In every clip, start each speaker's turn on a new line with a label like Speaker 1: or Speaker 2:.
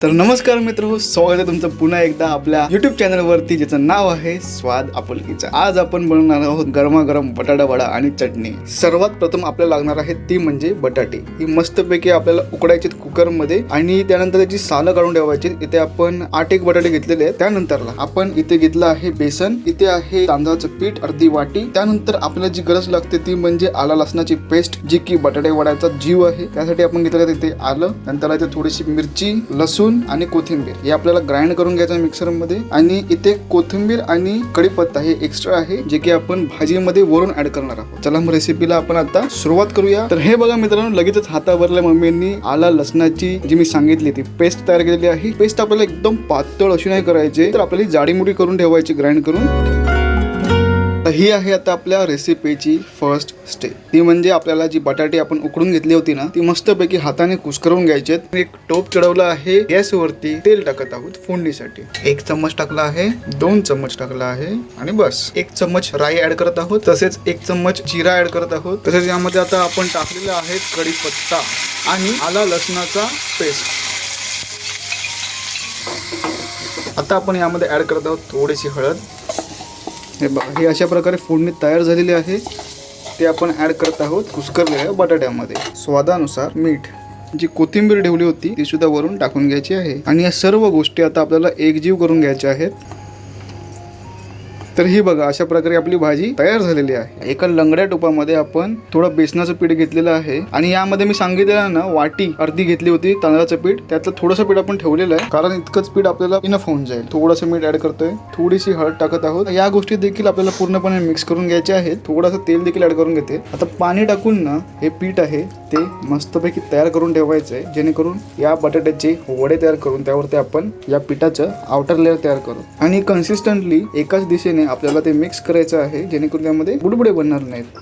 Speaker 1: तर नमस्कार मित्र, स्वागत आहे तुमचं पुन्हा एकदा आपल्या युट्यूब चॅनलवरती, ज्याचं नाव आहे स्वाद आपुलकीचा. आज आपण बनवणार आहोत गरमागरम बटाटा वडा आणि चटणी. सर्वात प्रथम आपल्याला लागणार आहे ती म्हणजे बटाटे. ही मस्तपैकी आपल्याला उकडायचे कुकरमध्ये आणि त्यानंतर त्याची सालं काढून ठेवायची. इथे आपण 8 बटाटे घेतलेले आहेत. त्यानंतरला आपण इथे घेतलं आहे बेसन, इथे आहे तांदळाचं पीठ अर्धी वाटी. त्यानंतर आपल्याला जी गरज लागते ती म्हणजे आला लसणाची पेस्ट, जी की बटाटे वड्याचा जीव आहे. त्यासाठी आपण घेतलं तिथे आलं, नंतर इथे थोडीशी मिरची, लसूण आणि कोथिंबीर हे आपल्याला ग्राइंड करून घ्यायचं मिक्सर मध्ये. आणि इथे कोथिंबीर आणि कढीपत्ता हे एक्स्ट्रा आहे, जे की आपण भाजीमध्ये वरून ऍड करणार आहोत. चला मग रेसिपीला आपण आता सुरुवात करूया. तर हे बघा मित्रांनो, लगेचच हातावरल्या मम्मींनी आला लसणाची जी मी सांगितली ती पेस्ट तयार केलेली आहे. पेस्ट आपल्याला एकदम पातळ अशी नाही करायची, तर आपल्याला जाडी मोठी करून ठेवायची ग्राइंड करून. ही आहे आता आपल्या रेसिपीची फर्स्ट स्टेप. ती म्हणजे आपल्याला जी बटाटे आपण उकडून घेतली होती ना, ती मस्तपैकी हाताने कुस्करून घ्यायचे. एक टोप चढवला आहे, गॅसवरती तेल टाकत आहोत फोडणीसाठी. 1 चम्मच टाकला आहे, 2 चम्मच टाकला आहे आणि बस 1 चम्मच राई ऍड करत आहोत. तसेच 1 चम्मच जिरा ऍड करत आहोत. तसेच यामध्ये आता आपण टाकलेला आहे कढीपत्ता आणि आला लसणाचा पेस्ट. आता आपण यामध्ये ऍड करत आहोत थोडीशी हळद. हे बघा, हे अशा प्रकारे फोडणी तयार झालेली आहे. ते आपण ऍड करत आहोत कुस्करलेल्या बटाट्यामध्ये. स्वादानुसार मीठ. जी कोथिंबीर ठेवली होती ती सुद्धा वरून टाकून घ्यायची आहे. आणि या सर्व गोष्टी आता आपल्याला एकजीव करून घ्यायच्या आहेत. तर ही बघा, अशा प्रकारे आपली भाजी तयार झालेली आहे. एका लंगड्या टोपामध्ये आपण थोडं बेसनाचं पीठ घेतलेलं आहे आणि यामध्ये मी सांगितलेलं ना, वाटी अर्धी घेतली होती तांदळाचं पीठ. त्यातलं थोडंसं पीठ आपण ठेवलेलं आहे, कारण इतकंच पीठ आपल्याला इनफ होऊन जाईल. थोडंसं मीठ ऍड करतोय, थोडीशी हळद टाकत आहोत. या गोष्टी देखील आपल्याला पूर्णपणे मिक्स करून घ्यायच्या आहेत. थोडंसं तेल देखील ऍड करून घेते. आता पाणी टाकून ना हे पीठ आहे ते मस्तपैकी तयार करून ठेवायचं आहे, जेणेकरून या बटाट्याचे वडे तयार करून त्यावरती आपण या पिठाचं आउटर लेअर तयार करू. आणि कन्सिस्टंटली एकाच दिशेने आपल्याला ते मिक्स करायचं आहे, जेणेकरून त्यामध्ये बुडबुडे बनणार नाहीत.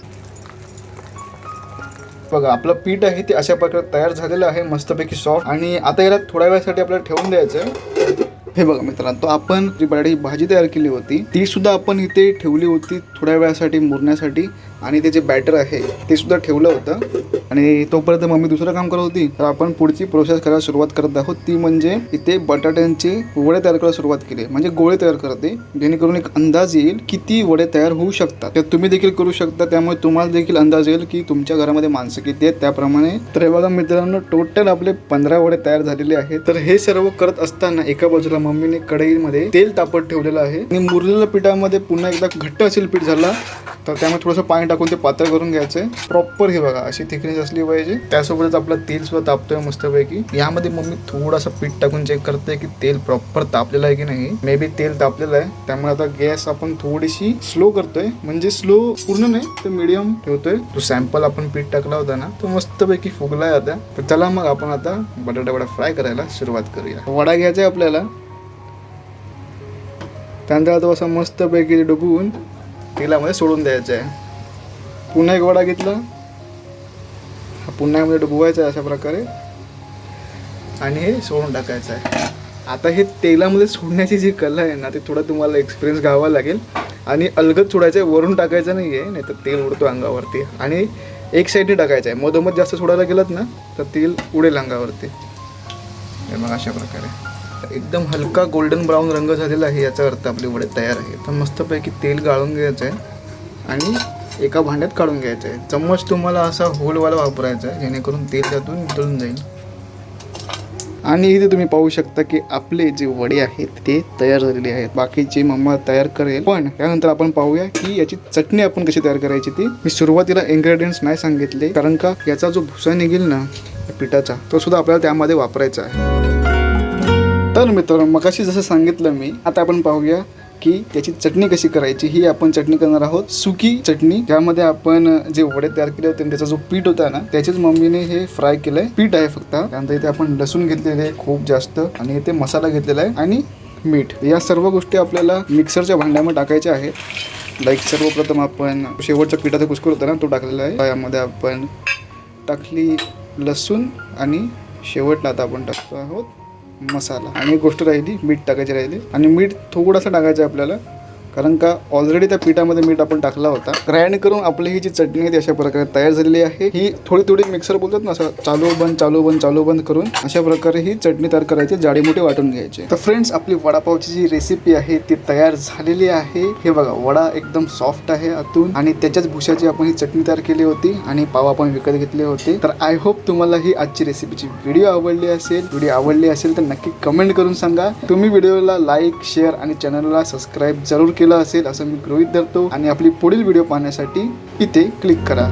Speaker 1: बघा, आपलं पीठ आहे ते अशा प्रकारे तयार झालेलं आहे, मस्तपैकी सॉफ्ट. आणि आता याला थोड्या वेळासाठी आपल्याला ठेवून द्यायचं आहे. हे बघा मित्रांनो, आपण जी बटाट्याची भाजी तयार केली होती ती सुद्धा आपण इथे ठेवली होती थोड्या वेळासाठी मुरण्यासाठी. आणि ते जे बॅटर आहे ते सुद्धा ठेवलं होतं. आणि तोपर्यंत मम्मी दुसरं काम करत होती. तर आपण पुढची प्रोसेस करायला सुरुवात करत आहोत. ती म्हणजे इथे बटाट्यांचे वडे तयार करायला सुरुवात केली, म्हणजे गोळे तयार करते, जेणेकरून एक अंदाज येईल किती वडे तयार होऊ शकतात. ते तुम्ही देखील करू शकता, त्यामुळे तुम्हाला देखील अंदाज येईल की तुमच्या घरामध्ये माणसं किती आहेत त्याप्रमाणे. तर हे बघा मित्रांनो, टोटल आपले 15 वडे तयार झालेले आहेत. तर हे सर्व करत असताना एका बाजूला मम्मीने कढईमध्ये तेल तापत ठेवलेलं आहे. आणि मुरलेल्या पिठामध्ये पुन्हा एकदा घट्ट असेल पीठ झाला तर त्यामुळे थोडंसं पाणी टाकून ते पातळ करून घ्यायचंय प्रॉपर. हे बघा, अशी थिकनेस असली पाहिजे. त्यासोबतच आपलं तेल सुद्धा तापतोय मस्तपैकी. यामध्ये मम्मी थोडासा पीठ टाकून चेक करते की तेल प्रॉपर तापलेलं आहे की नाही. मे बी तेल तापलेलं आहे, त्यामुळे आता गॅस आपण थोडीशी स्लो करतोय, म्हणजे स्लो पूर्ण नाही तर मीडियम ठेवतोय. तो सॅम्पल आपण पीठ टाकला होता ना, तो मस्तपैकी फुगलाय आता. तर चला मग आपण आता बटाटा वडा फ्राय करायला सुरुवात करूया. वडा घ्यायचा आहे आपल्याला. तांदळात असा मस्तपैकी डुबवून तेलामध्ये सोडून द्यायचं आहे. पुन्हा एक वडा घेतला, हा पुन्हा यामध्ये डुबवायचा आहे अशा प्रकारे आणि हे सोडून टाकायचं आहे. आता हे तेलामध्ये सोडण्याची जी कला आहे ना, ते थोडा तुम्हाला एक्सपिरियन्स घ्यावा लागेल. आणि अलगद सोडायचं आहे, वरून टाकायचं नाही आहे, नाही तर तेल उडतो अंगावरती. आणि एक साईडने टाकायचं आहे, मधोमध जास्त सोडायला गेलात ना तर तेल उडेल अंगावरती. हे मग अशा प्रकारे एकदम हलका गोल्डन ब्राऊन रंग झालेला आहे, याचा अर्थ आपले वडे तयार आहे. तर मस्तपैकी तेल गाळून घ्यायचं आहे आणि एका भांड्यात काढून घ्यायचं आहे. चम्मच तुम्हाला असा होलवाला वापरायचा आहे, जेणेकरून तेल त्यातून नितळून जाईल. आणि इथे तुम्ही पाहू शकता की आपले जे वडे आहेत ते तयार झालेले आहेत. बाकीचे मम्मा तयार करेल, पण त्यानंतर आपण पाहूया की याची चटणी आपण कशी तयार करायची. ती मी सुरुवातीला इन्ग्रेडियंट्स नाही सांगितले, कारण का याचा जो भुसा निघेल ना पिठाचा, तो सुद्धा आपल्याला त्यामध्ये वापरायचा आहे. तर मित्रांनो, मगाशी जसं सांगितलं मी, आता आपण पाहूया की त्याची चटणी कशी करायची. ही आपण चटणी करणार आहोत सुकी चटणी, ज्यामध्ये आपण जे वडे तयार केले होते त्याचा जो पीठ होता ना, त्याचेच मम्मीने हे फ्राय केलंय. पीठ आहे फक्त. त्यानंतर इथे आपण लसूण घेतलेले आहे खूप जास्त, आणि इथे मसाला घेतलेला आहे आणि मीठ. या सर्व गोष्टी आपल्याला मिक्सरच्या भांड्यामध्ये टाकायच्या आहेत. लाईक सर्वप्रथम आपण शेवटच्या पिठाचा कुस्कर होता ना, तो टाकलेला आहे. यामध्ये आपण टाकली लसूण आणि शेवटला आता आपण टाकतो आहोत मसाला. आणि एक गोष्ट राहिली, मीठ टाकायची राहिली. आणि मीठ थोडासा टाकायचं आहे आपल्याला, कारण का ऑलरेडी त्या पिठामध्ये मीठ आपण टाकला होता. ग्राइंड करून आपली ही जी चटणी आहे ती अशा प्रकारे तयार झालेली आहे. ही थोडी थोडी मिक्सर बोलतात ना, असं चालू बंद करून अशा प्रकारे ही चटणी तयार करायची, जाडी मोठी वाटून घ्यायची. तर फ्रेंड्स, आपली वडापावची जी रेसिपी आहे ती तयार झालेली आहे. हे बघा, वडा एकदम सॉफ्ट आहे आतून आणि त्याच्याच भुशाची आपण ही चटणी तयार केली होती आणि पाव आपण विकत घेतले होते. तर आय होप तुम्हाला ही आजची रेसिपीची व्हिडिओ आवडली असेल तर नक्की कमेंट करून सांगा. तुम्ही व्हिडिओला लाईक, शेअर आणि चॅनलला सबस्क्राईब जरूर केलं असेल असं मी गृहीत धरतो आणि आपली पुढील व्हिडिओ पाहण्यासाठी इथे क्लिक करा.